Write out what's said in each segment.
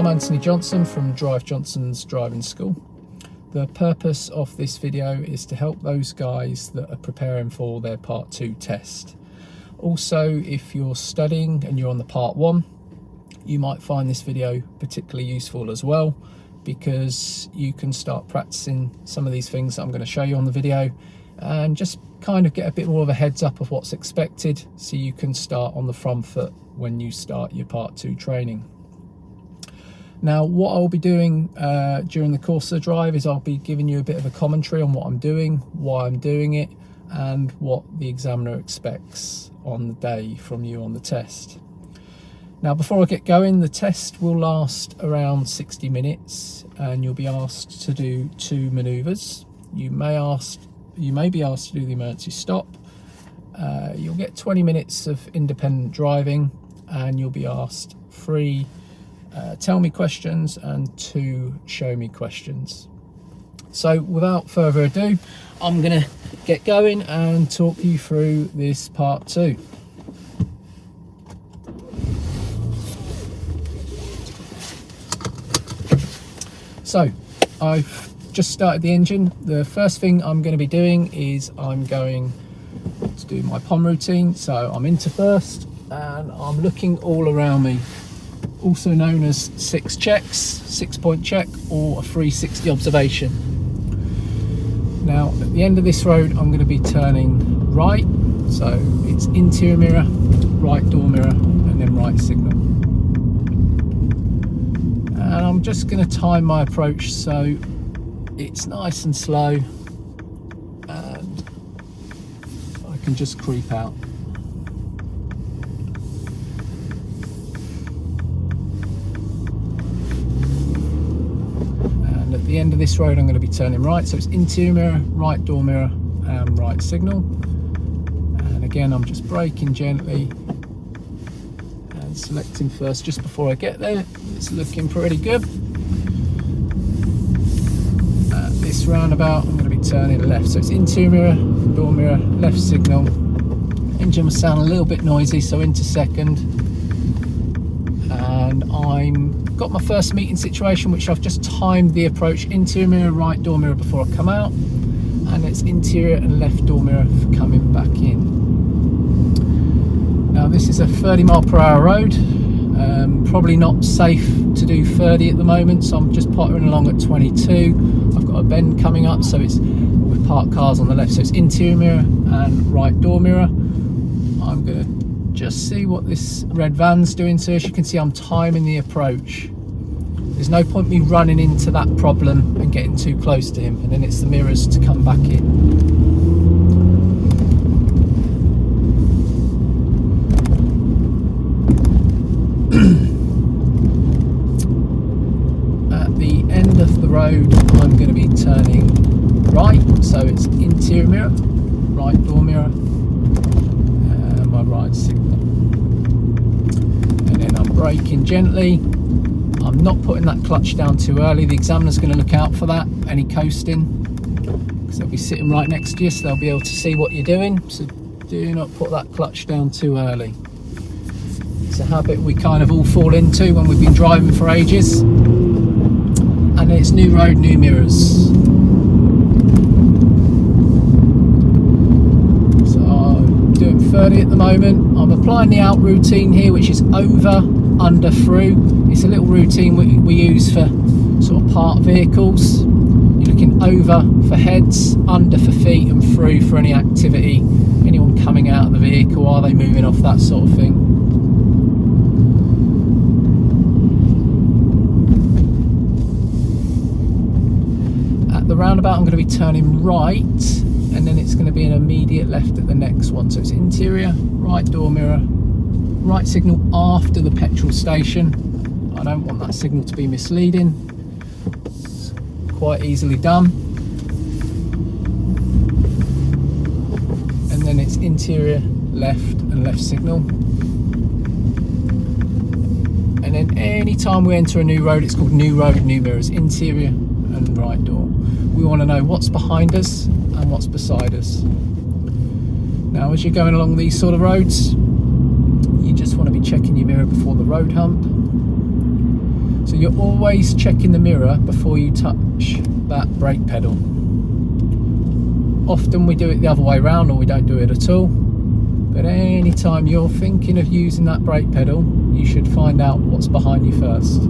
Anthony Johnson from Drive Johnson's Driving School. The purpose of this video is to help those guys that are preparing for their Part 2 test. Also, if you're studying and you're on the Part 1, you might find this video particularly useful as well, because you can start practicing some of these things that I'm going to show you on the video and just kind of get a bit more of a heads up of what's expected, so you can start on the front foot when you start your Part 2 training. Now, what I'll be doing during the course of the drive is I'll be giving you a bit of a commentary on what I'm doing, why I'm doing it, and what the examiner expects on the day from you on the test. Now, before I get going, the test will last around 60 minutes and you'll be asked to do 2 manoeuvres. You may be asked to do the emergency stop. You'll get 20 minutes of independent driving, and you'll be asked 3 tell me questions and 2 show me questions. So without further ado, I'm going to get going and talk you through this Part 2. So I've just started the engine. The first thing I'm going to be doing is I'm going to do my POM routine. So I'm into first and I'm looking all around me, also known as 6 checks, 6-point check, or a 360 observation. Now at the end of this road I'm going to be turning right, so it's interior mirror, right door mirror, and then right signal. And I'm just going to time my approach so it's nice and slow and I can just creep out. And at the end of this road I'm going to be turning right, so it's interior mirror, right door mirror, and right signal. And again I'm just braking gently and selecting first just before I get there. It's looking pretty good. At this roundabout I'm going to be turning left, so it's interior mirror, door mirror, left signal. Engine will sound a little bit noisy, so into second. And I'm got my first meeting situation, which I've just timed the approach interior mirror, right door mirror before I come out, and it's interior and left door mirror for coming back in. Now this is a 30-mile-per-hour road. Probably not safe to do 30 at the moment, so I'm just pottering along at 22. I've got a bend coming up, so it's with parked cars on the left, so it's interior mirror and right door mirror. I'm going to just see what this red van's doing. So as you can see, I'm timing the approach. There's no point me running into that problem and getting too close to him, and then it's the mirrors to come back in. Road, I'm going to be turning right, so it's interior mirror, right door mirror, and my right signal. And then I'm braking gently. I'm not putting that clutch down too early. The examiner's going to look out for that, any coasting, because they'll be sitting right next to you, so they'll be able to see what you're doing. So do not put that clutch down too early. It's a habit we kind of all fall into when we've been driving for ages. And it's new road, new mirrors. So I'm doing 30 at the moment. I'm applying the out routine here, which is over, under, through. It's a little routine we use for sort of parked vehicles. You're looking over for heads, under for feet, and through for any activity. Anyone coming out of the vehicle, are they moving off, that sort of thing. The roundabout I'm going to be turning right, and then it's going to be an immediate left at the next one, so it's interior, right door mirror, right signal after the petrol station. I don't want that signal to be misleading. It's quite easily done. And then it's interior, left, and left signal. And then any time we enter a new road, it's called new road, new mirrors, interior and right door. We want to know what's behind us and what's beside us. Now, as you're going along these sort of roads, you just want to be checking your mirror before the road hump. So you're always checking the mirror before you touch that brake pedal. Often we do it the other way around, or we don't do it at all. But anytime you're thinking of using that brake pedal, you should find out what's behind you first.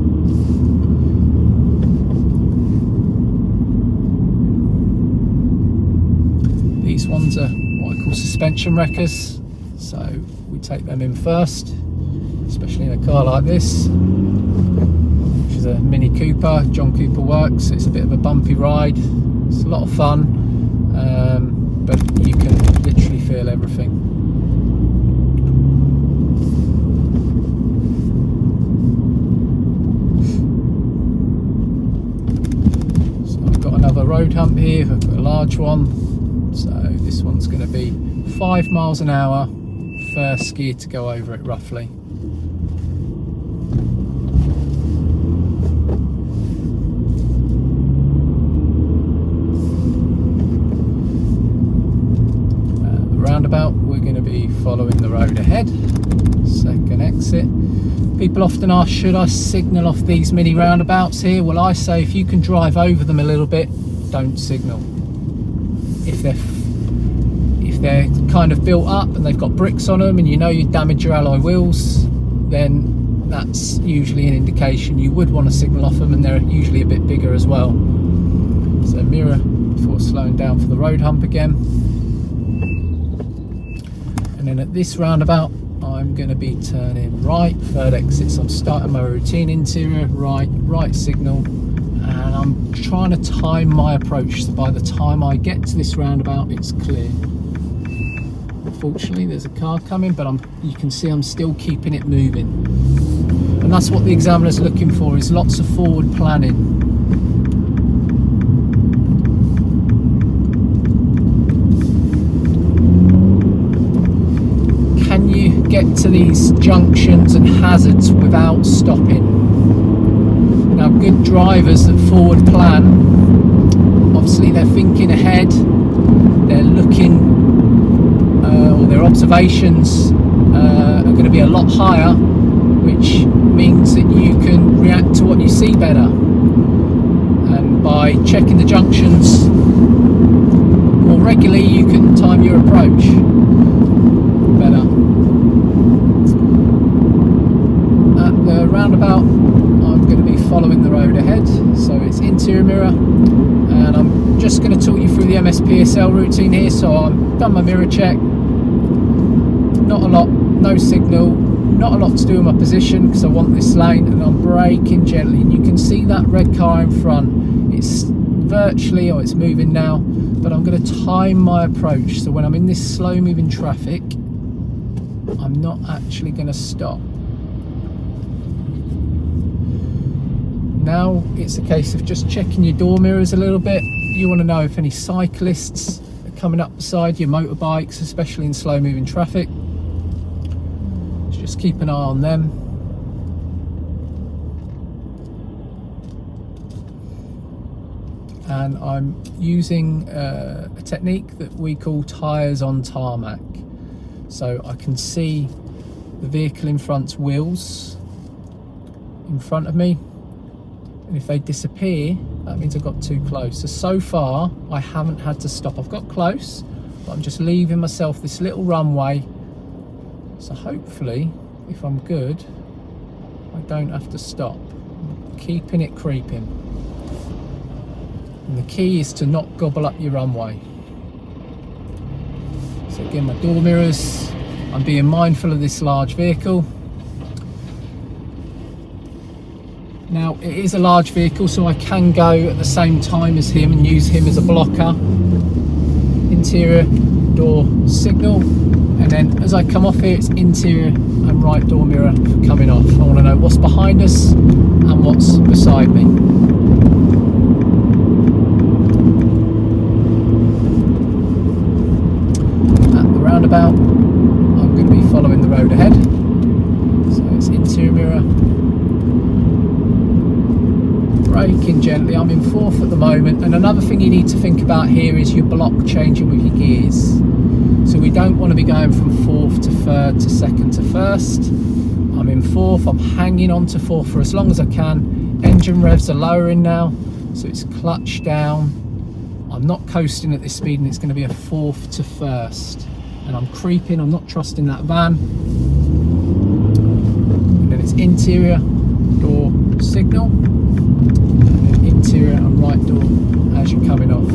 These ones are what I call suspension wreckers, so we take them in first, especially in a car like this, which is a Mini Cooper, John Cooper Works. It's a bit of a bumpy ride, it's a lot of fun, but you can literally feel everything. Another road hump here, I've got a large one, so this one's going to be 5 miles an hour, first gear to go over it roughly. The roundabout, we're going to be following the road ahead, second exit. People often ask, should I signal off these mini roundabouts here? Well, I say if you can drive over them a little bit, don't signal. If they're kind of built up and they've got bricks on them and you know you damage your alloy wheels, then that's usually an indication you would want to signal off them, and they're usually a bit bigger as well. So mirror before slowing down for the road hump again. And then at this roundabout, I'm going to be turning right, third exit, so I'm starting my routine interior, right signal, and I'm trying to time my approach so by the time I get to this roundabout it's clear. Unfortunately there's a car coming, but you can see I'm still keeping it moving, and that's what the examiner's looking for, is lots of forward planning. Get to these junctions and hazards without stopping. Now, good drivers that forward plan, obviously they're thinking ahead, they're looking, or their observations are going to be a lot higher, which means that you can react to what you see better. And by checking the junctions more regularly, you can time your approach better. Roundabout, I'm going to be following the road ahead, so it's interior mirror, and I'm just going to talk you through the MSPSL routine here. So I've done my mirror check, not a lot, no signal, not a lot to do with my position because I want this lane, and I'm braking gently, and you can see that red car in front, it's virtually, it's moving now, but I'm going to time my approach so when I'm in this slow moving traffic I'm not actually going to stop. Now it's a case of just checking your door mirrors a little bit. You want to know if any cyclists are coming up beside you, motorbikes, especially in slow moving traffic. So just keep an eye on them. And I'm using a technique that we call tyres on tarmac. So I can see the vehicle in front's wheels in front of me. And if they disappear, that means I've got too close. So far, I haven't had to stop. I've got close, but I'm just leaving myself this little runway. So hopefully, if I'm good, I don't have to stop. I'm keeping it creeping. And the key is to not gobble up your runway. So again, my door mirrors, I'm being mindful of this large vehicle. Now it is a large vehicle, so I can go at the same time as him and use him as a blocker. Interior door signal, and then as I come off here it's interior and right door mirror coming off. I want to know what's behind us and what's beside me. At the roundabout I'm going to be following the road ahead, so it's interior mirror, braking gently. I'm in fourth at the moment, and another thing you need to think about here is your block changing with your gears. So we don't want to be going from fourth to third to second to first. I'm in fourth, I'm hanging on to fourth for as long as I can. Engine revs are lowering now, so it's clutch down. I'm not coasting at this speed, and it's going to be a 4th to 1st. And I'm creeping, I'm not trusting that van. And then it's interior door signal, and then interior and right door as you're coming off.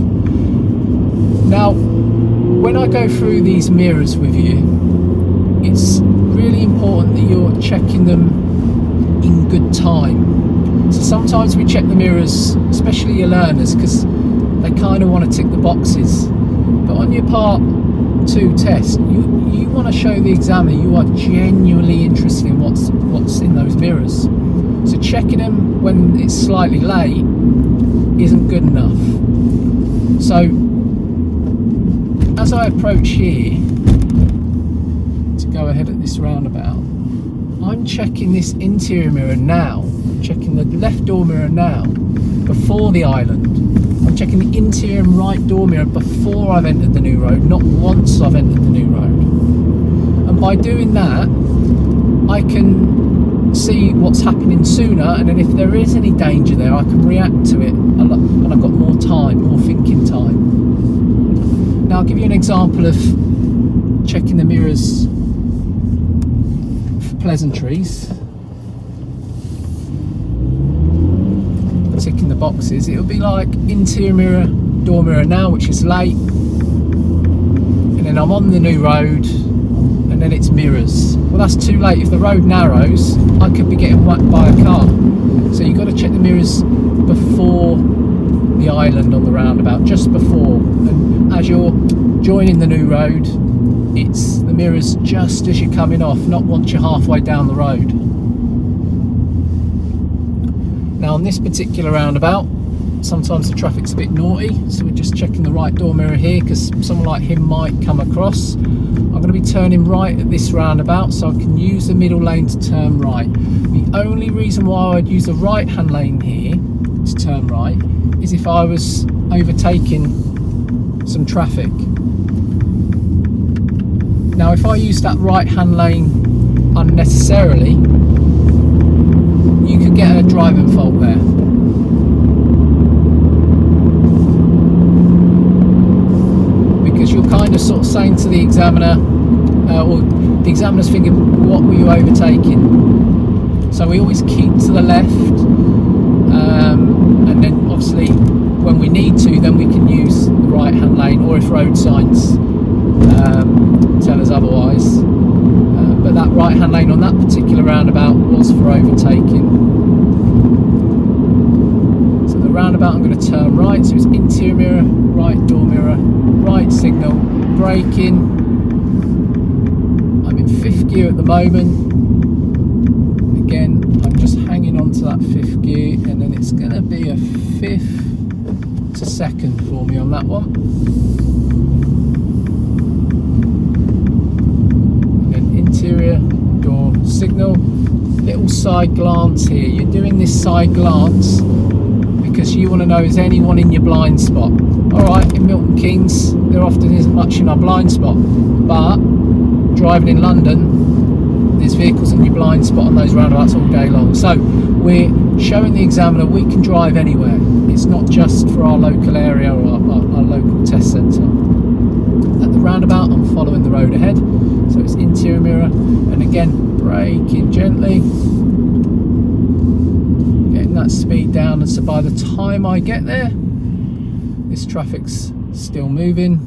Now, when I go through these mirrors with you, it's really important that you're checking them in good time. So sometimes we check the mirrors, especially your learners, because they kind of want to tick the boxes. But on your part 2 test, you want to show the examiner you are genuinely interested in what's in those mirrors. So checking them when it's slightly late isn't good enough. So as I approach here to go ahead at this roundabout, I'm checking this interior mirror now, checking the left door mirror now before the island. I'm checking the interior and right door mirror before I've entered the new road, not once I've entered the new road. And by doing that, I can see what's happening sooner, and then if there is any danger there, I can react to it, and I've got more time, more thinking time. Now I'll give you an example of checking the mirrors for pleasantries. Ticking the boxes, it'll be like interior mirror, door mirror now, which is late, and then I'm on the new road, and then it's mirrors. Well, that's too late. If the road narrows, I could be getting whacked by a car. So you've got to check the mirrors before the island on the roundabout, just before. And as you're joining the new road, it's the mirrors just as you're coming off, not once you're halfway down the road. Now on this particular roundabout, sometimes the traffic's a bit naughty, so we're just checking the right door mirror here because someone like him might come across. I'm going to be turning right at this roundabout, so I can use the middle lane to turn right. The only reason why I'd use the right hand lane here to turn right is if I was overtaking some traffic. Now if I use that right hand lane unnecessarily, you could get a driving fault there. Because you're kind of sort of saying to the examiner, or the examiner's thinking, what were you overtaking? So we always keep to the left, and then obviously when we need to, then we can use the right hand lane, or if road signs tell us otherwise. But that right hand lane on that particular roundabout was for overtaking. So the roundabout, I'm going to turn right, so it's interior mirror, right door mirror, right signal, braking. I'm in 5th gear at the moment. Again, I'm just hanging on to that 5th gear, and then it's going to be a 5th to 2nd for me on that one. Interior door signal. Little side glance here. You're doing this side glance because you want to know, is anyone in your blind spot? Alright, in Milton Keynes there often isn't much in our blind spot, but driving in London there's vehicles in your blind spot on those roundabouts all day long. So we're showing the examiner we can drive anywhere. It's not just for our local area or our local test centre. At the roundabout I'm following the road ahead, so it's interior mirror, and again braking gently, getting that speed down, and so by the time I get there this traffic's still moving,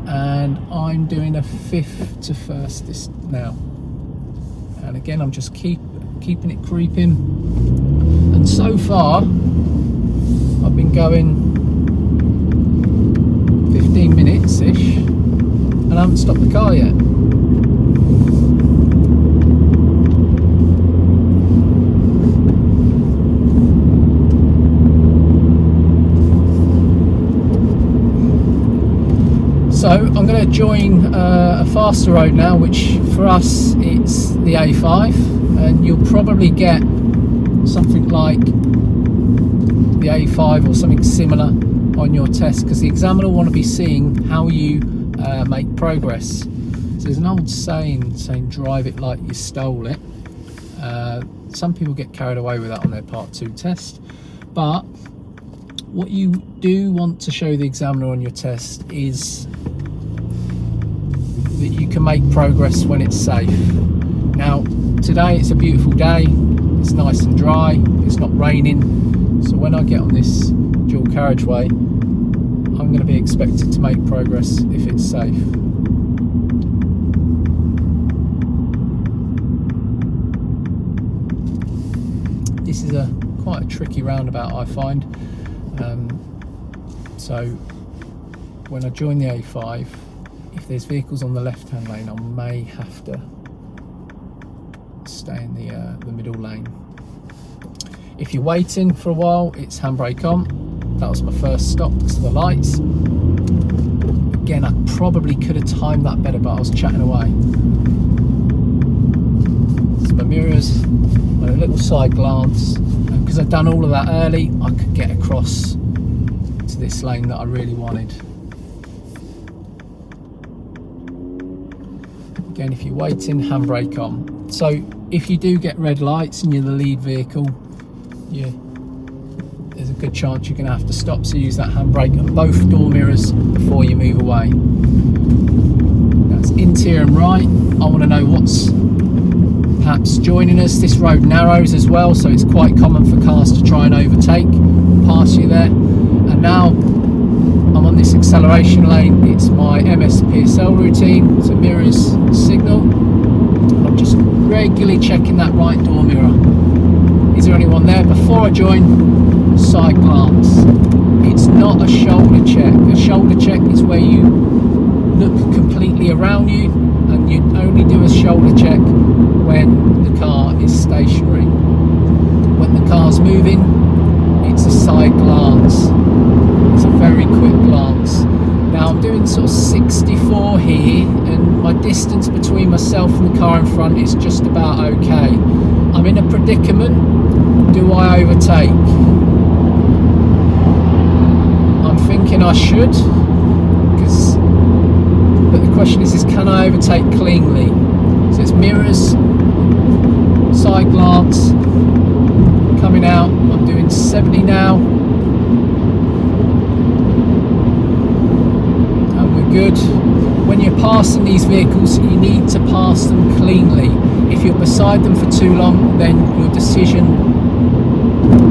and I'm doing a 5th to 1st this now, and again I'm just keeping it creeping, and so far I've been going 15 minutes ish and I haven't stopped the car yet. So I'm going to join a faster road now, which for us it's the A5, and you'll probably get something like the A5 or something similar on your test, because the examiner will want to be seeing how you make progress. So there's an old saying drive it like you stole it, Some people get carried away with that on their Part 2 test, but what you do want to show the examiner on your test is that you can make progress when it's safe. Now, today it's a beautiful day, it's nice and dry, it's not raining, so when I get on this dual carriageway, I'm going to be expected to make progress if it's safe. This is quite a tricky roundabout, I find. So when I join the A5, if there's vehicles on the left-hand lane, I may have to stay in the middle lane. If you're waiting for a while, it's handbrake on. That was my first stop because of the lights. Again, I probably could have timed that better, but I was chatting away. It's my mirrors, my little side glance. And because I'd done all of that early, I could get across to this lane that I really wanted. Again, if you're waiting, handbrake on. So if you do get red lights and you're the lead vehicle, there's a good chance you're going to have to stop, so use that handbrake on both door mirrors before you move away. That's interior and right. I want to know what's perhaps joining us. This road narrows as well, so it's quite common for cars to try and overtake, pass you there. And now I'm on this acceleration lane. It's my MS PSL routine, so mirrors signal. I'm just regularly checking that right door mirror. Is there anyone there? Before I join, side glance. It's not a shoulder check. A shoulder check is where you look completely around you, and you only do a shoulder check when the car is stationary. When the car's moving, it's a side glance. It's a very quick glance. Now I'm doing sort of 64 here, and my distance between myself and the car in front is just about okay. I'm in a predicament. Do I overtake? I'm thinking I should, but the question is can I overtake cleanly? So it's mirrors, side glance, coming out. I'm doing 70 now. Good. When you're passing these vehicles, you need to pass them cleanly. If you're beside them for too long, then your decision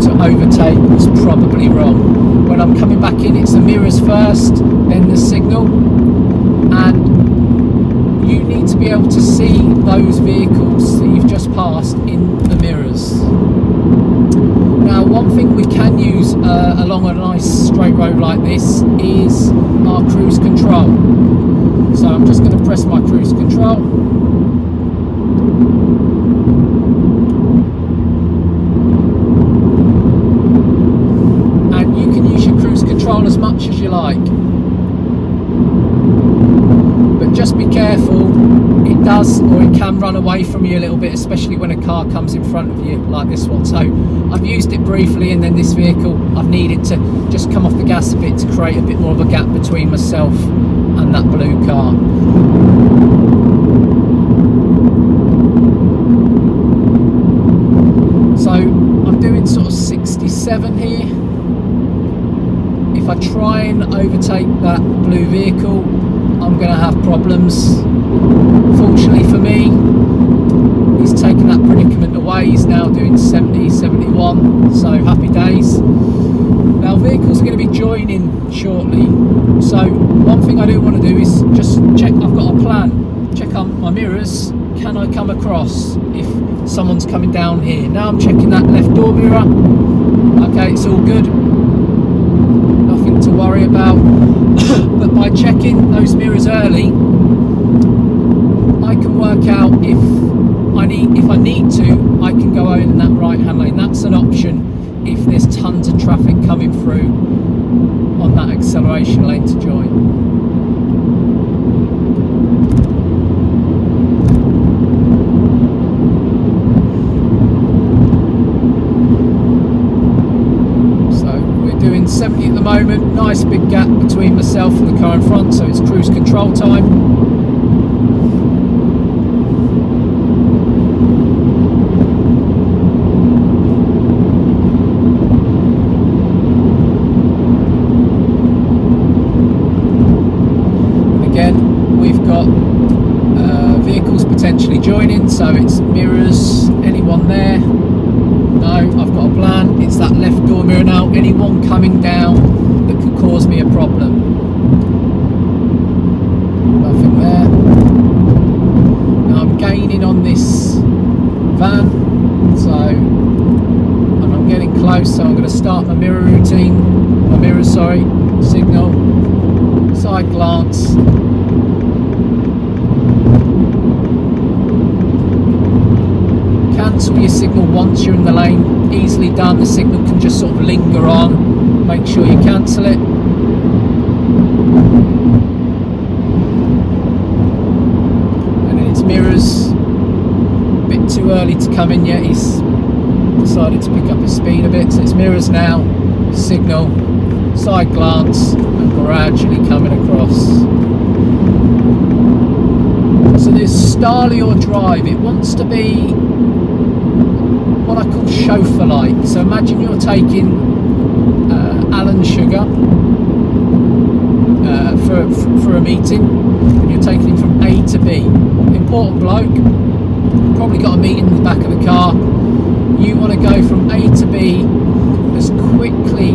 to overtake was probably wrong. When I'm coming back in, it's the mirrors first, then the signal, and you need to be able to see those vehicles that you've just passed in the mirrors. Now, one thing we can use along a nice straight road like this is our cruise control. So I'm just going to press my cruise control. And you can use your cruise control as much as you like. But just be careful, it does or it can run away from you a little bit, especially when a car comes in front of you like this one. So I've used it briefly, and then this vehicle I've needed to just come off the gas a bit to create a bit more of a gap between myself and that blue car. So I'm doing sort of 67 here. If I try and overtake that blue vehicle, I'm going to have problems. Fortunately for me, he's taken that predicament away. He's now doing 70, 71, so happy days. Now vehicles are going to be joining shortly, so one thing I do want to do is just check. I've got a plan. Check on my mirrors. Can I come across if someone's coming down here? Now I'm checking that left door mirror. Okay, it's all good. Nothing to worry about. But by checking those mirrors early, I can work out if I need to, I can go out in that right hand lane. That's an option if there's tons of traffic coming through on that acceleration lane to join. So we're doing 70 at the moment, nice big gap between myself and the car in front, so it's cruise control time. joining, so it's mirrors. Anyone there? No, I've got a plan. It's that left door mirror now. Anyone coming down that could cause me a problem? Nothing there. Now I'm gaining on this van, so I'm getting close, so I'm going to start my mirror routine. My mirror, sorry, signal, side glance. Cancel your signal once you're in the lane. Easily done. The signal can just sort of linger on. Make sure you cancel it. And then it's mirrors. A bit too early to come in yet. He's decided to pick up his speed a bit. So it's mirrors now. Signal. Side glance. And gradually coming across. So this style of your drive, it wants to be what I call chauffeur-like. So imagine you're taking Alan Sugar for a meeting, and you're taking him from A to B. Important bloke, probably got a meeting in the back of the car. You want to go from A to B as quickly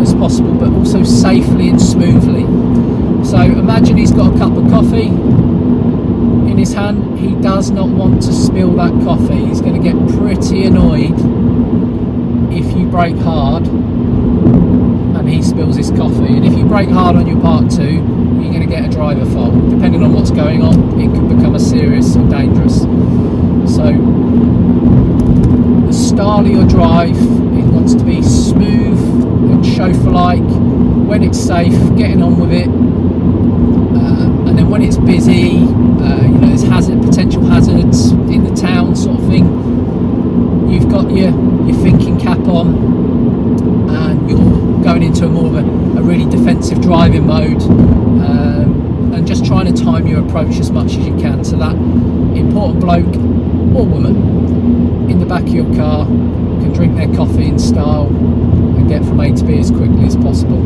as possible, but also safely and smoothly. So imagine he's got a cup of coffee in his hand. He does not want to spill that coffee. He's going to get pretty annoyed if you brake hard and he spills his coffee. And if you brake hard on your part 2, you're going to get a driver fault. Depending on what's going on, it could become a serious or dangerous. So the style of your drive, it wants to be smooth and chauffeur-like. When it's safe, getting on with it. And then when it's busy, there's potential hazards in the town sort of thing, you've got your thinking cap on and you're going into more of a really defensive driving mode, and just trying to time your approach as much as you can, so that important bloke or woman in the back of your car can drink their coffee in style and get from A to B as quickly as possible.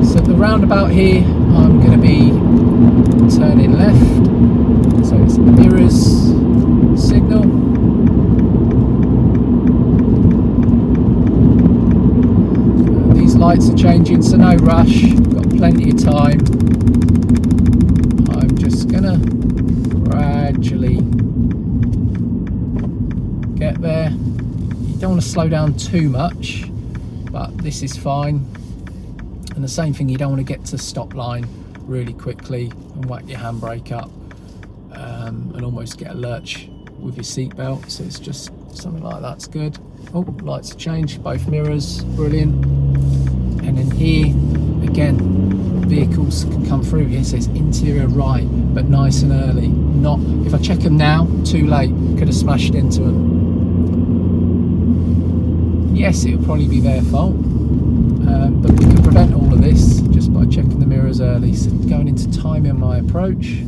So the roundabout here, I'm going to be turning left, so it's mirrors, signal. These lights are changing, so no rush, got plenty of time. I'm just going to gradually get there. You don't want to slow down too much, but this is fine. And the same thing, you don't want to get to the stop line really quickly and whack your handbrake up and almost get a lurch with your seatbelt. So it's just something like that's good. Oh, lights have changed, both mirrors, brilliant. And then here again, vehicles can come through. Here it says interior right, but nice and early. Not if I check them now, too late, could have smashed into them. Yes, it'll probably be their fault. But we can prevent all of this just by checking the mirrors early. So going into timing my approach,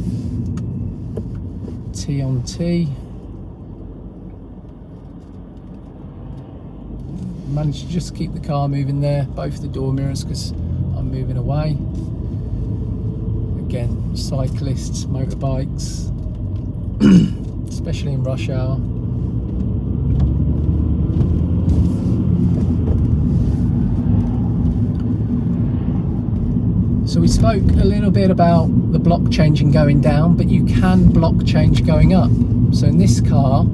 T on T. Managed to just keep the car moving there, both the door mirrors, because I'm moving away. Again, cyclists, motorbikes, especially in rush hour. So we spoke a little bit about the block changing going down, but you can block change going up. So in this car,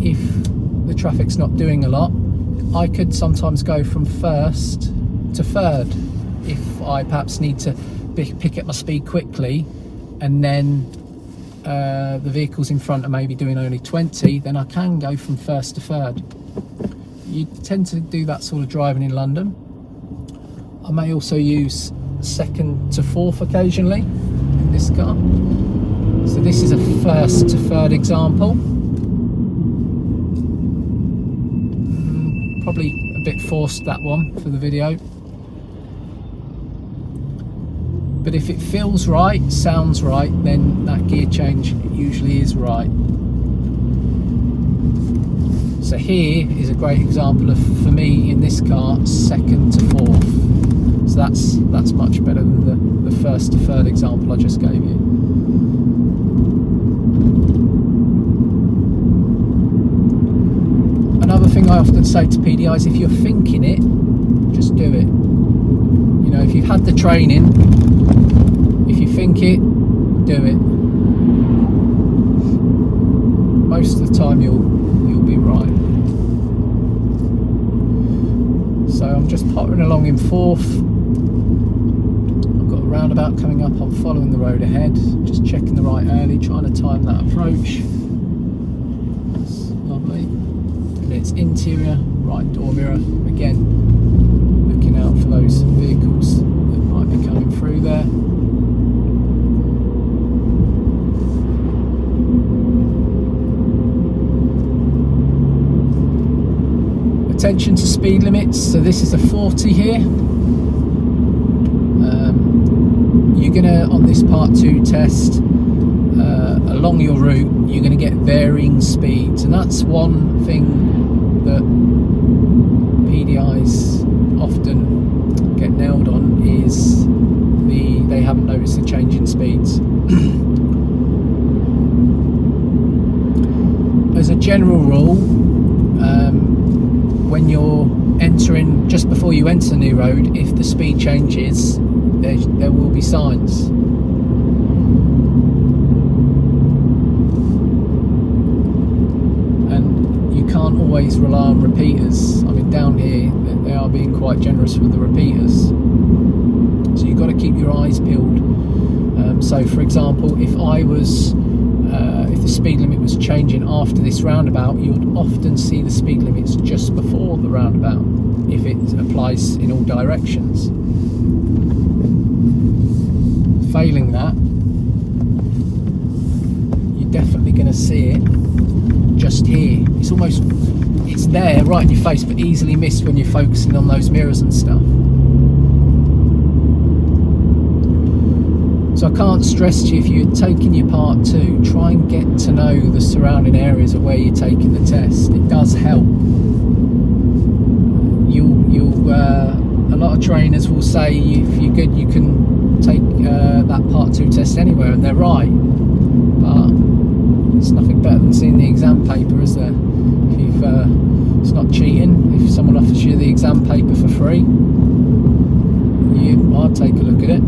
if the traffic's not doing a lot, I could sometimes go from first to third. If I perhaps need to pick up my speed quickly, and then the vehicles in front are maybe doing only 20, then I can go from first to third. You tend to do that sort of driving in London. I may also use second to fourth occasionally in this car. So this is a first to third example. Probably a bit forced, that one, for the video. But if it feels right, sounds right, then that gear change usually is right. So here is a great example of, for me in this car, second to fourth. So that's much better than the first to third example I just gave you. Another thing I often say to PDIs, if you're thinking it, just do it. You know, if you've had the training, if you think it, do it. Most of the time you'll be right. So I'm just pottering along in fourth. I've got a roundabout coming up. I'm following the road ahead, just checking the right early, trying to time that approach. That's lovely. And it's interior, right door mirror. Again, looking out for those vehicles that might be coming through there. Attention to speed limits. So this is a 40 here. You're gonna, on this part 2 test, along your route, you're gonna get varying speeds, and that's one thing that PDIs often get nailed on, is they haven't noticed the change in speeds. As a general rule, when you're entering, just before you enter the new road, if the speed changes, there will be signs. And you can't always rely on repeaters. I mean, down here they are being quite generous with the repeaters, so you've got to keep your eyes peeled. So for example, if the speed limit was changing after this roundabout, you would often see the speed limits just before the roundabout, if it applies in all directions. Failing that, you're definitely going to see it just here. It's there right in your face, but easily missed when you're focusing on those mirrors and stuff. So I can't stress to you, if you're taking your part 2, try and get to know the surrounding areas of where you're taking the test. It does help. A lot of trainers will say, if you're good, you can take that part 2 test anywhere, and they're right. But it's nothing better than seeing the exam paper, is there? It's not cheating. If someone offers you the exam paper for free, I'd take a look at it.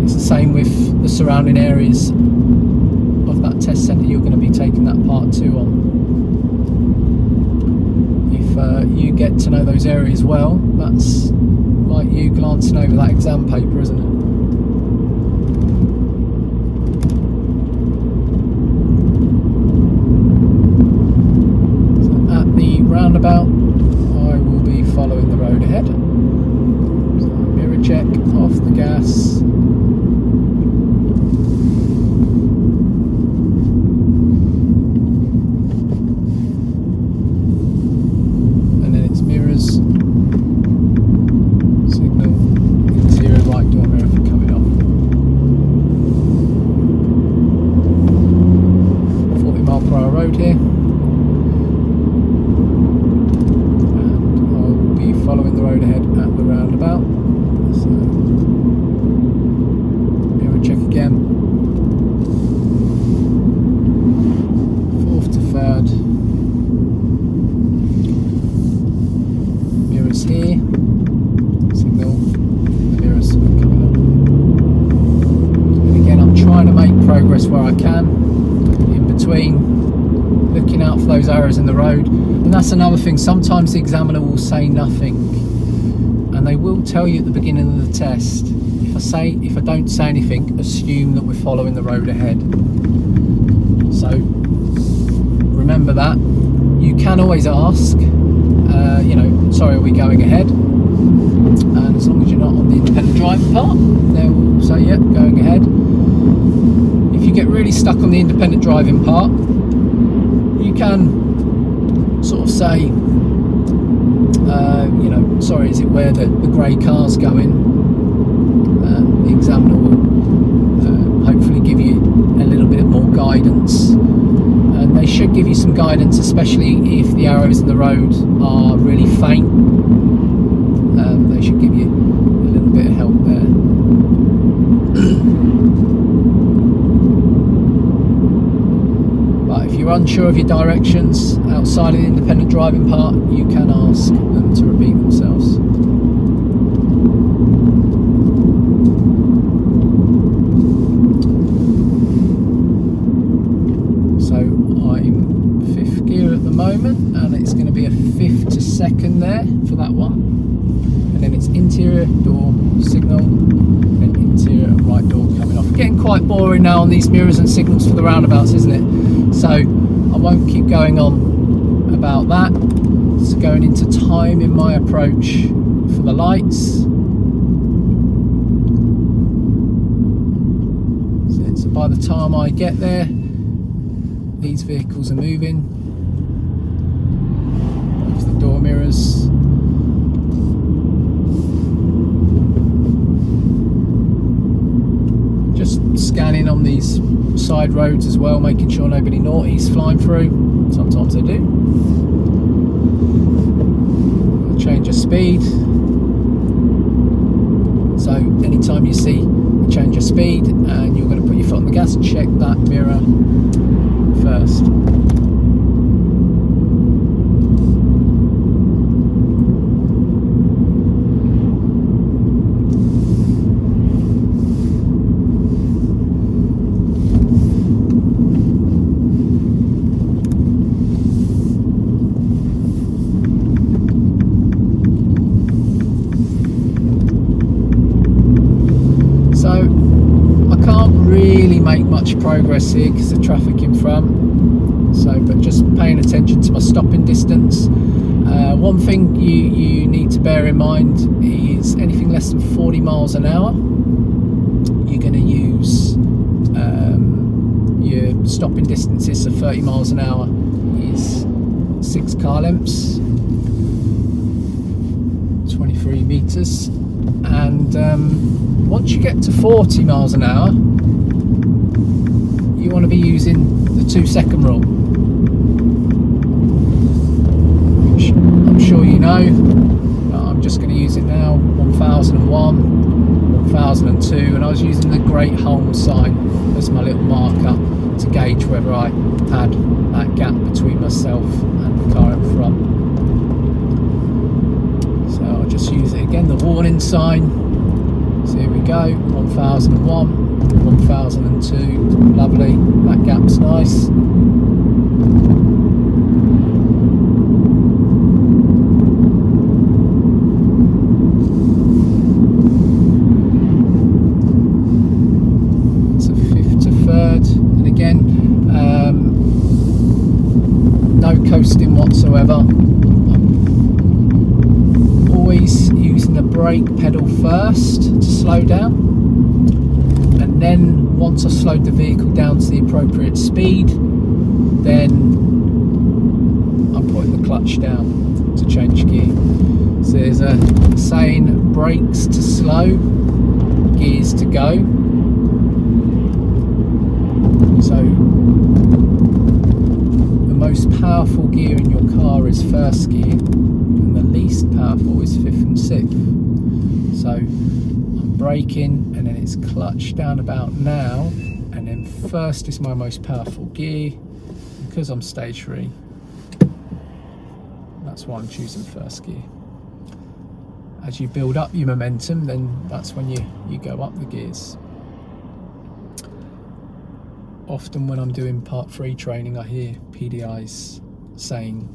It's the same with the surrounding areas of that test centre you're going to be taking that part 2 on. If you get to know those areas well, that's like you glancing over that exam paper, isn't it? So at the roundabout, I will be following the road ahead. So mirror check, off the gas. Here, and I will be following the road ahead at the roundabout. So mirror check again, 4th to 3rd, mirrors here, signal, the mirrors coming up, and again I'm trying to make progress where I can in between, looking out for those arrows in the road. And that's another thing, sometimes the examiner will say nothing, and they will tell you at the beginning of the test. If I don't say anything, assume that we're following the road ahead. So remember that. You can always ask, sorry, are we going ahead? And as long as you're not on the independent driving part, they will say, yep, going ahead. If you get really stuck on the independent driving part, you can sort of say, sorry, is it where the grey car's going? The examiner will hopefully give you a little bit more guidance, and they should give you some guidance, especially if the arrows in the road are really faint. They they should give you a little bit of help there. But if you're unsure of your directions outside of the independent driving part, you can ask them to repeat themselves. So I'm 5th gear at the moment, and it's going to be a 5th to 2nd there for that one, and then it's interior door signal, then interior and right door coming off. Getting quite boring now on these mirrors and signals for the roundabouts, isn't it? So I won't keep going on about that. So going into time in my approach for the lights. So by the time I get there, these vehicles are moving. Both the door mirrors. Just scanning on these side roads as well, making sure nobody naughty's flying through. Sometimes they do. Change of speed. So anytime you see a change of speed and you're going to put your foot on the gas, check that mirror first. Progress here because of traffic in front, so but just paying attention to my stopping distance. One thing you need to bear in mind is anything less than 40 miles an hour, you're going to use your stopping distances. So 30 miles an hour is 6 car lengths, 23 meters, and once you get to 40 miles an hour, you want to be using the 2-second rule, which I'm sure you know, but I'm just going to use it now. 1001, 1002, and I was using the Great Holmes sign as my little marker to gauge whether I had that gap between myself and the car in front. So I'll just use it again, the warning sign. So here we go, 1001. 1002, lovely, that gap's nice. So 5th to 3rd, and again, no coasting whatsoever. I'm always using the brake pedal first to slow down. And then once I slowed the vehicle down to the appropriate speed, then I'm putting the clutch down to change gear. So there's a saying, brakes to slow, gears to go. So the most powerful gear in your car is 1st gear, and the least powerful is 5th and 6th. So braking, and then it's clutch down about now, and then 1st is my most powerful gear. Because I'm stationary, that's why I'm choosing 1st gear. As you build up your momentum, then that's when you go up the gears. Often when I'm doing part 3 training, I hear PDIs saying,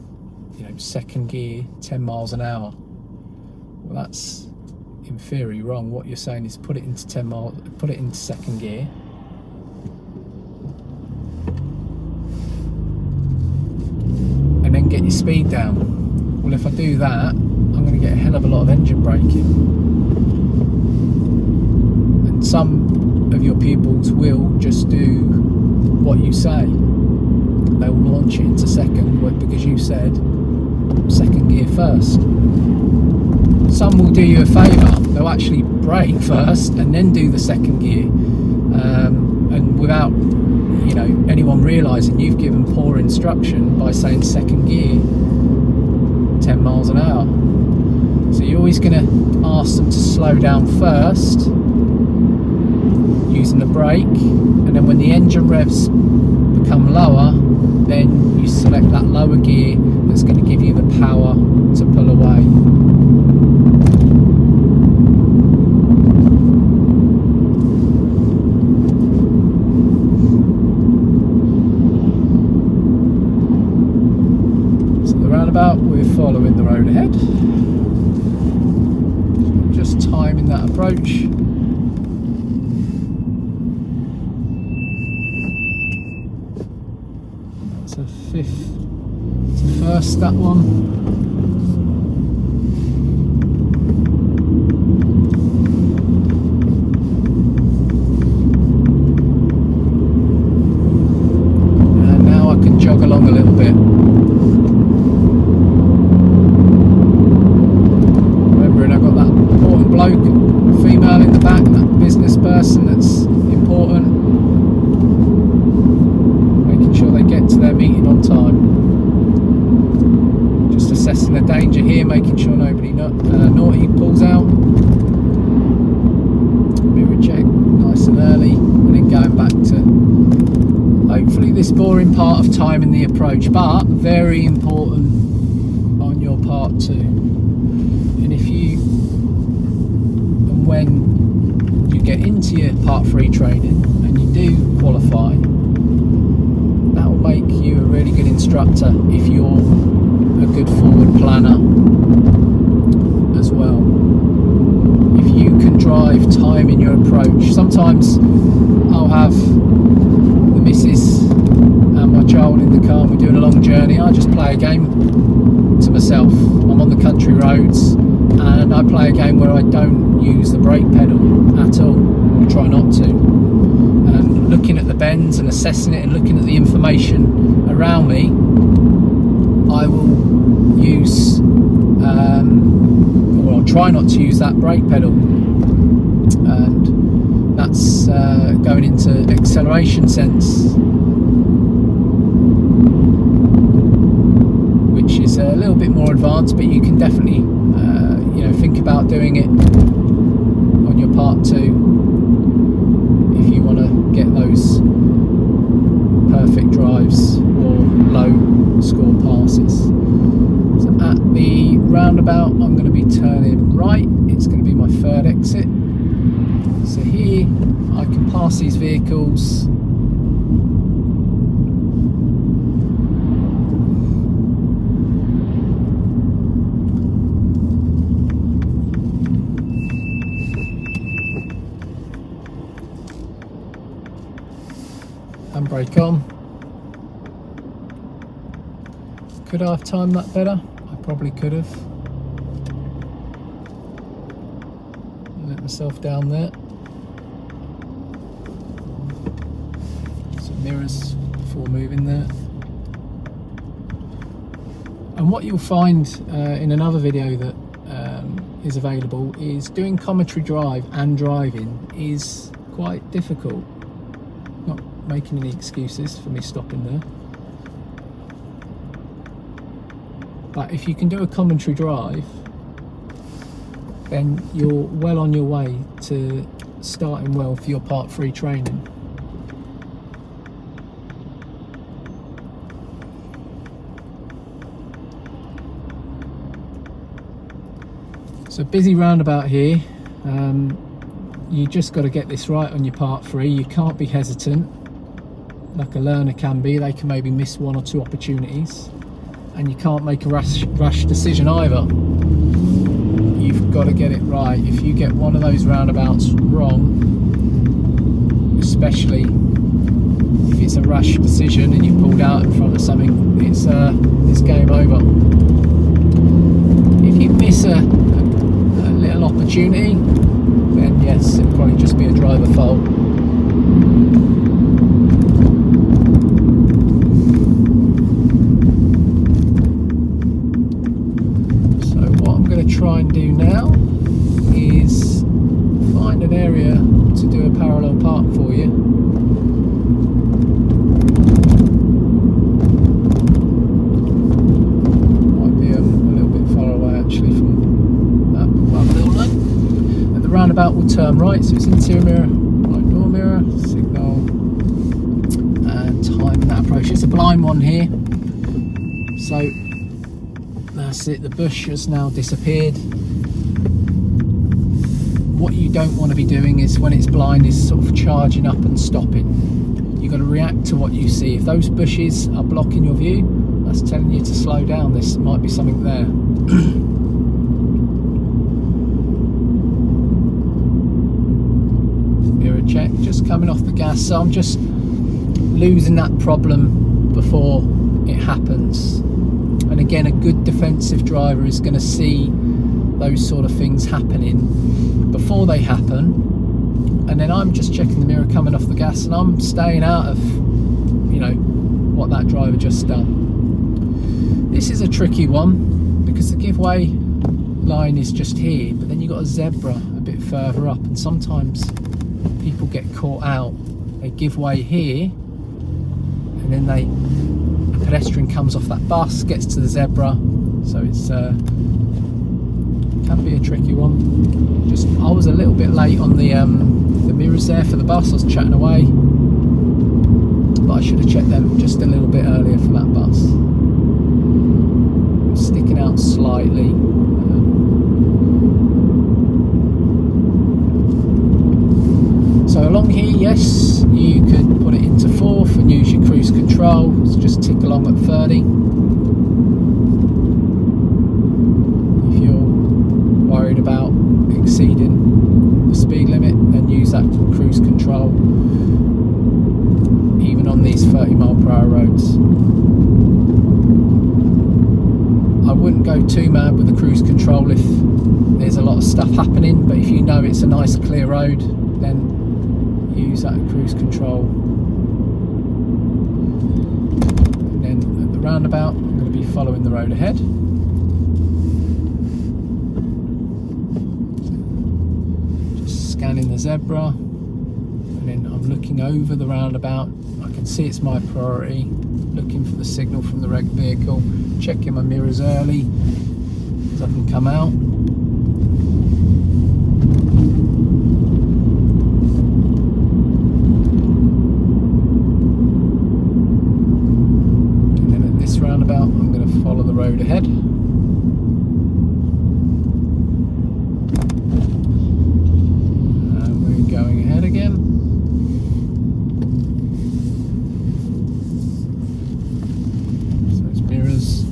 you know, 2nd gear, 10 miles an hour. Well, that's in theory wrong. What you're saying is put it into 10 miles, put it into 2nd gear, and then get your speed down. Well, if I do that, I'm going to get a hell of a lot of engine braking, and some of your pupils will just do what you say. They'll launch it into 2nd because you said 2nd gear first. Some will do you a favour, they'll actually brake first and then do the 2nd gear, and without, you know, anyone realising you've given poor instruction by saying 2nd gear 10 miles an hour. So you're always going to ask them to slow down first using the brake, and then when the engine revs become lower, then you select that lower gear that's going to give you the power to pull away. So the roundabout, we're following the road ahead. Just timing that approach. That's a fifth. It's a first, that one. And now I can jog along a little bit. Bloke, female in the back, that business person that's important, making sure they get to their meeting on time. Just assessing the danger here, making sure nobody naughty pulls out. Mirror check nice and early, and then going back to hopefully this boring part of timing the approach, but very important on your part too. And if you when you get into your part 3 training and you do qualify, that will make you a really good instructor if you're a good forward planner as well. If you can drive time in your approach, sometimes I'll have the missus and my child in the car and we're doing a long journey. I just play a game to myself. I'm on the country roads and I play a game where I don't use the brake pedal at all. I try not to. And looking at the bends and assessing it and looking at the information around me, I will use, or I'll try not to use that brake pedal. And that's going into acceleration sense, which is a little bit more advanced, but you can definitely think about doing it on your part 2 if you want to get those perfect drives or low score passes. So at the roundabout I'm going to be turning right. It's going to be my 3rd exit. So here I can pass these vehicles. And brake on. Could I have timed that better? I probably could have. Let myself down there. Some mirrors before moving there. And what you'll find in another video that is available is doing commentary drive and driving is quite difficult. Not making any excuses for me stopping there, but if you can do a commentary drive, then you're well on your way to starting well for your part 3 training. So busy roundabout here. You just got to get this right on your part 3. You can't be hesitant like a learner can be. They can maybe miss 1 or 2 opportunities, and you can't make a rash decision either. You've got to get it right. If you get one of those roundabouts wrong, especially if it's a rash decision and you pulled out in front of something, it's game over. If you miss a little opportunity, then yes, it'll probably just be a driver fault. So what I'm going to try and do now is find an area to do a parallel park for you. Might be a little bit far away actually from roundabout will turn right, so it's interior mirror, right door mirror, signal, and time that approach. It's a blind one here, so that's it. The bush has now disappeared. What you don't want to be doing is, when it's blind, is sort of charging up and stopping. You've got to react to what you see. If those bushes are blocking your view, that's telling you to slow down. There might be something there. Mirror check, just coming off the gas, so I'm just losing that problem before it happens. And again, a good defensive driver is going to see those sort of things happening before they happen, and then I'm just checking the mirror coming off the gas, and I'm staying out of, you know, what that driver just done. This is a tricky one because the giveaway line is just here, but then you've got a zebra a bit further up, and sometimes people get caught out. They give way here, and then a pedestrian comes off that bus, gets to the zebra, so it's can be a tricky one. I was a little bit late on the mirrors there for the bus. I was chatting away, but I should have checked them just a little bit earlier for that bus. It's sticking out slightly. So along here, yes, you could put it into fourth and use your cruise control. So just tick along at 30. Worried about exceeding the speed limit, and use that cruise control even on these 30-mile-per-hour roads. I wouldn't go too mad with the cruise control if there's a lot of stuff happening, but if you know it's a nice clear road, then use that cruise control. And then at the roundabout, I'm going to be following the road ahead. Scanning the zebra, and then I'm looking over the roundabout. I can see it's my priority, looking for the signal from the red vehicle, checking my mirrors early so I can come out. And then at this roundabout, I'm going to follow the road ahead. Going ahead again. So it's mirrors.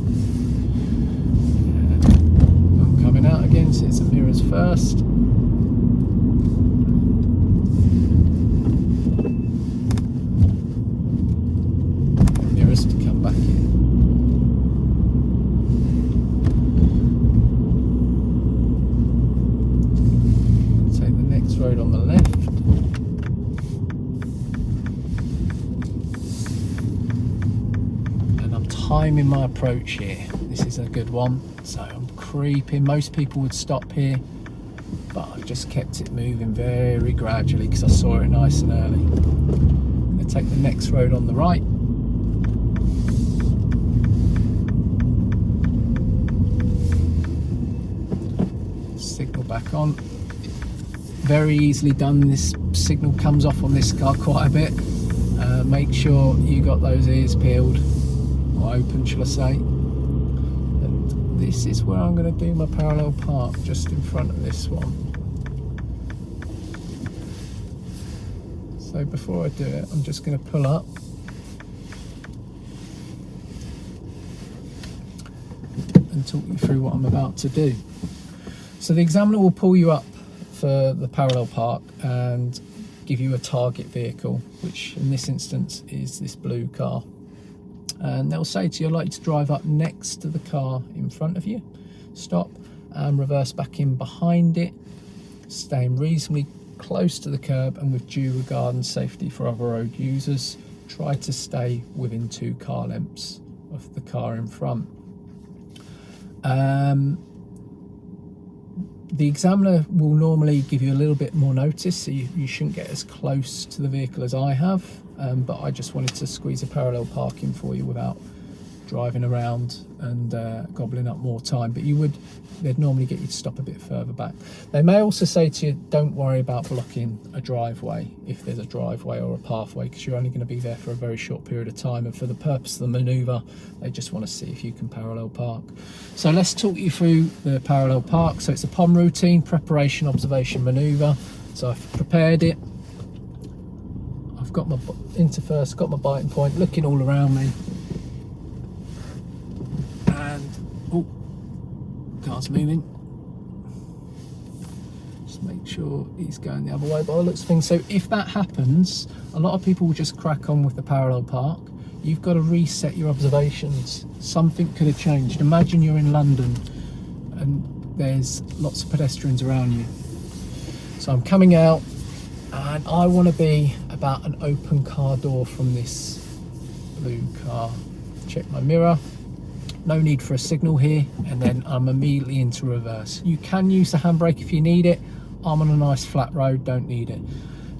I'm coming out again, so it's the mirrors first. And mirrors to come back in. Take the next road on the left. Timing my approach here. This is a good one. So I'm creeping. Most people would stop here, but I've just kept it moving very gradually because I saw it nice and early. I'm going to take the next road on the right. Signal back on. Very easily done. This signal comes off on this car quite a bit. Make sure you got those ears peeled. Open, shall I say. And this is where I'm going to do my parallel park, just in front of this one. So before I do it, I'm just going to pull up and talk you through what I'm about to do. So the examiner will pull you up for the parallel park and give you a target vehicle, which in this instance is this blue car. And they'll say to you, I'd like to drive up next to the car in front of you, stop and reverse back in behind it, staying reasonably close to the curb and with due regard and safety for other road users. Try to stay within 2 car lengths of the car in front. The examiner will normally give you a little bit more notice, so you shouldn't get as close to the vehicle as I have, but I just wanted to squeeze a parallel parking for you without driving around and gobbling up more time, but they'd normally get you to stop a bit further back. They may also say to you, don't worry about blocking a driveway if there's a driveway or a pathway, because you're only going to be there for a very short period of time, and for the purpose of the manoeuvre they just want to see if you can parallel park. So let's talk you through the parallel park. So it's a POM routine, preparation, observation, manoeuvre. So I've prepared it, I've got my into first, got my biting point, looking all around me, and oh, car's moving. Just make sure he's going the other way by the looks of things. So if that happens, a lot of people will just crack on with the parallel park. You've got to reset your observations. Something could have changed. Imagine you're in London and there's lots of pedestrians around you. So I'm coming out and I want to be about an open car door from this blue car. Check my mirror. No need for a signal here, and then I'm immediately into reverse. You can use the handbrake if you need it. I'm on a nice flat road, don't need it.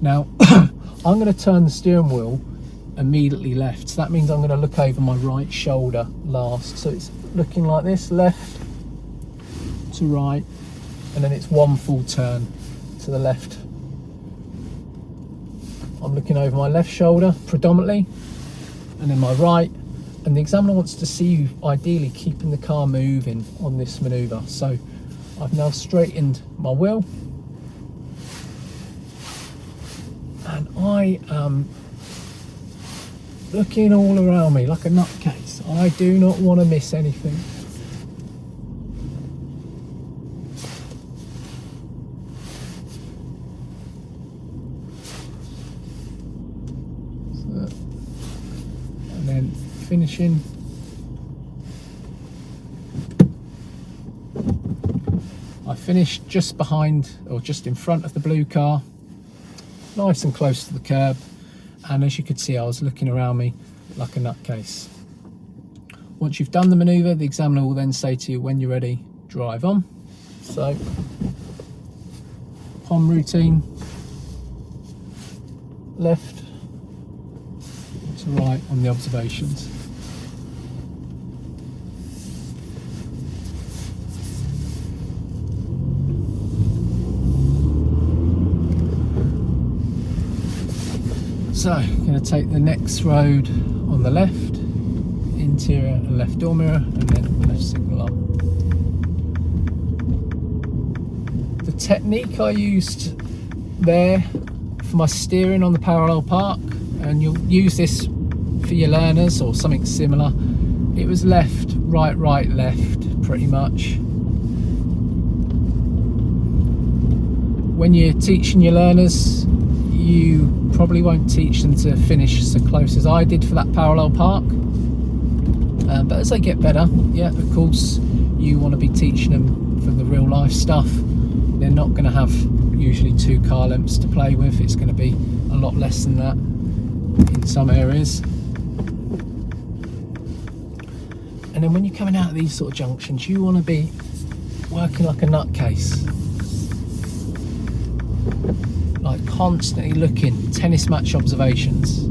Now I'm going to turn the steering wheel immediately left, so that means I'm going to look over my right shoulder last. So it's looking like this, left to right, and then it's one full turn to the left. I'm looking over my left shoulder predominantly, and then my right, and the examiner wants to see you ideally keeping the car moving on this manoeuvre. So I've now straightened my wheel, and I am looking all around me like a nutcase. I do not want to miss anything. And then finishing. I finished just behind, or just in front of the blue car, nice and close to the curb, and as you could see I was looking around me like a nutcase. Once you've done the manoeuvre, the examiner will then say to you, when you're ready, drive on. So POM routine, left to right on the observations. So I'm going to take the next road on the left, interior and left door mirror, and then left signal on. The technique I used there for my steering on the parallel park, and you'll use this for your learners or something similar, it was left, right, right, left pretty much. When you're teaching your learners, you probably won't teach them to finish so close as I did for that parallel park, but as they get better, yeah, of course you want to be teaching them for the real life stuff. They're not going to have usually 2 car lengths to play with. It's going to be a lot less than that in some areas. And then when you're coming out of these sort of junctions, you want to be working like a nutcase, like constantly looking, tennis match observations.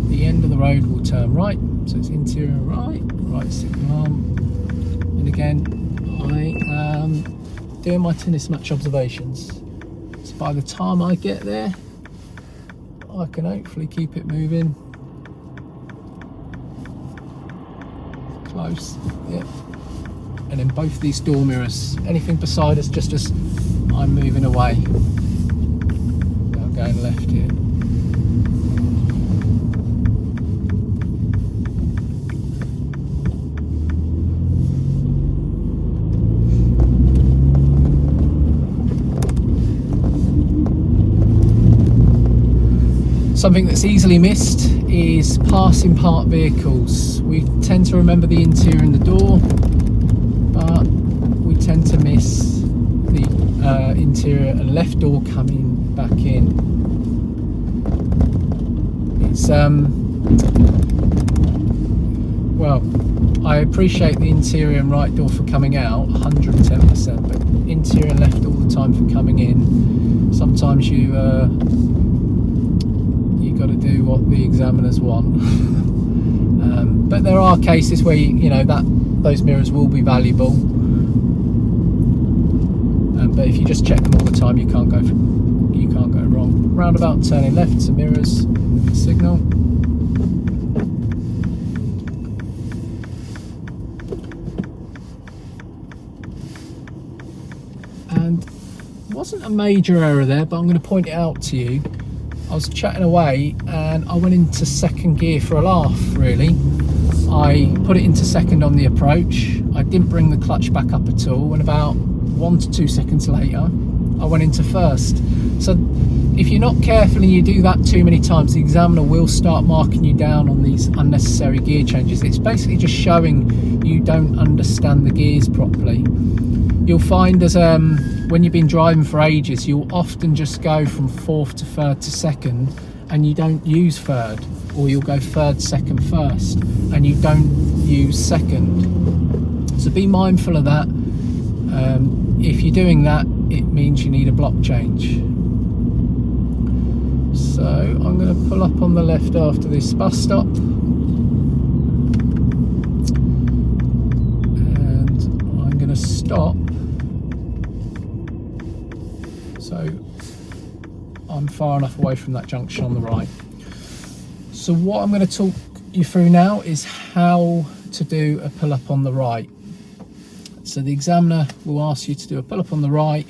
The end of the road will turn right, so it's interior right, right signal on, and again I am doing my tennis match observations. So by the time I get there, I can hopefully keep it moving. Close, yeah. And then both these door mirrors, anything beside us, just as I'm moving away. Now going left here. Something that's easily missed is passing parked vehicles. We tend to remember the interior and the door, but we tend to miss the interior and left door coming back in. It's well, I appreciate the interior and right door for coming out 110%, but interior and left all the time for coming in. Sometimes you you've got to do what the examiners want. But there are cases where you know that those mirrors will be valuable. But if you just check them all the time, you can't go wrong. Roundabout, turning left, so mirrors, signal. And wasn't a major error there, but I'm going to point it out to you. I was chatting away and I went into second gear for a laugh, really. I put it into second on the approach. I didn't bring the clutch back up at all, and about 1 to 2 seconds later I went into first. So if you're not careful and you do that too many times, the examiner will start marking you down on these unnecessary gear changes. It's basically just showing you don't understand the gears properly. You'll find as when you've been driving for ages, you'll often just go from fourth to third to second, and you don't use third, or you'll go third, second, first, and you don't use second. So be mindful of that. If you're doing that, it means you need a block change. So I'm going to pull up on the left after this bus stop, and I'm going to stop. So I'm far enough away from that junction on the right. So what I'm going to talk you through now is how to do a pull up on the right. So the examiner will ask you to do a pull up on the right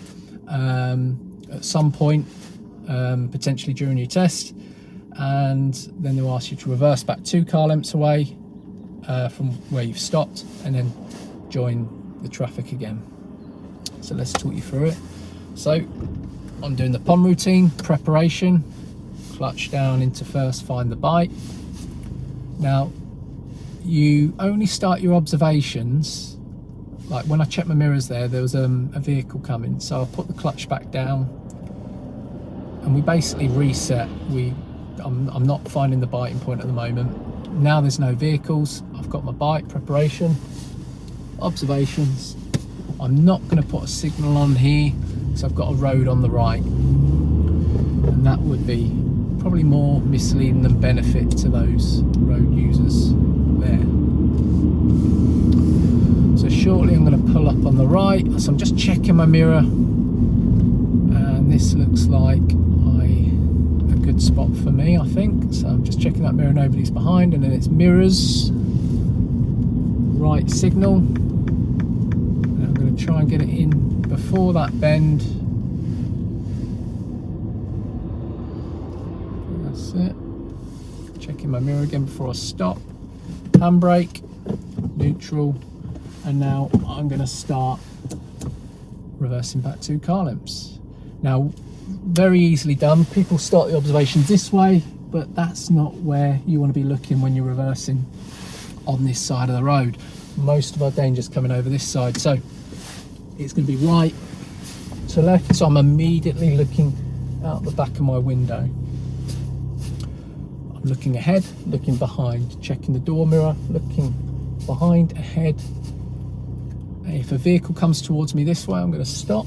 at some point, potentially during your test, and then they'll ask you to reverse back 2 car lengths away from where you've stopped, and then join the traffic again. So let's talk you through it. So I'm doing the POM routine, preparation, clutch down into first, find the bite. Now you only start your observations, like when I checked my mirrors there was a vehicle coming, so I put the clutch back down and we basically reset. I'm not finding the biting point at the moment. Now there's no vehicles, I've got my bite, preparation, observations. I'm not going to put a signal on here, so I've got a road on the right, and that would be probably more misleading than benefit to those road users there. So shortly I'm going to pull up on the right, so I'm just checking my mirror, and this looks like a good spot for me, I think. So I'm just checking that mirror, nobody's behind, and then it's mirrors, right signal, and I'm going to try and get it in before that bend. That's it. Checking my mirror again before I stop. Handbrake, neutral, and now I'm going to start reversing back 2 car lengths. Now, very easily done. People start the observations this way, but that's not where you want to be looking when you're reversing on this side of the road. Most of our danger's coming over this side, so it's going to be right to left, so I'm immediately looking out the back of my window. I'm looking ahead, looking behind, checking the door mirror, looking behind, ahead. If a vehicle comes towards me this way, I'm going to stop.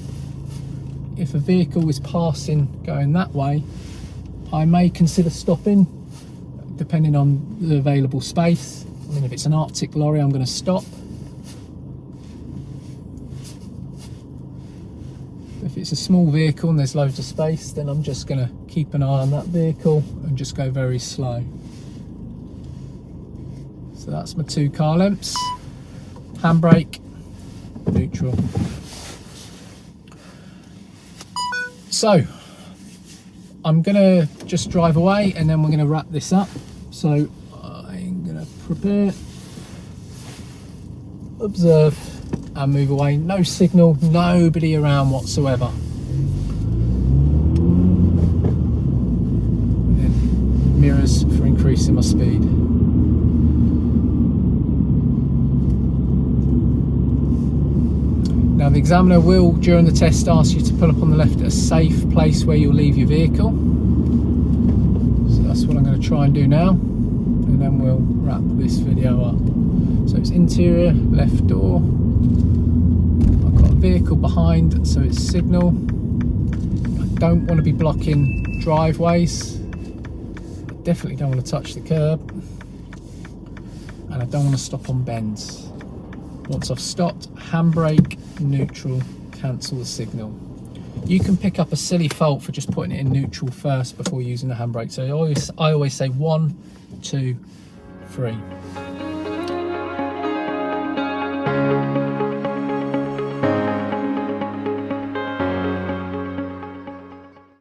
If a vehicle is passing going that way, I may consider stopping, depending on the available space. I mean, if it's an Arctic lorry, I'm going to stop. If it's a small vehicle and there's loads of space, then I'm just going to keep an eye on that vehicle and just go very slow. So that's my 2 car lengths. Handbrake, neutral. So I'm gonna just drive away and then we're gonna wrap this up. So I'm gonna prepare, observe and move away. No signal, nobody around whatsoever. And then mirrors for increasing my speed. Now the examiner will, during the test, ask you to pull up on the left at a safe place where you'll leave your vehicle. So that's what I'm going to try and do now, and then we'll wrap this video up. So it's interior, left door. I've got a vehicle behind, so it's signal. I don't want to be blocking driveways. definitely don't want to touch the curb, and I don't want to stop on bends. Once I've stopped, handbrake, neutral, cancel the signal. You can pick up a silly fault for just putting it in neutral first before using the handbrake. So I always say 1, 2, 3.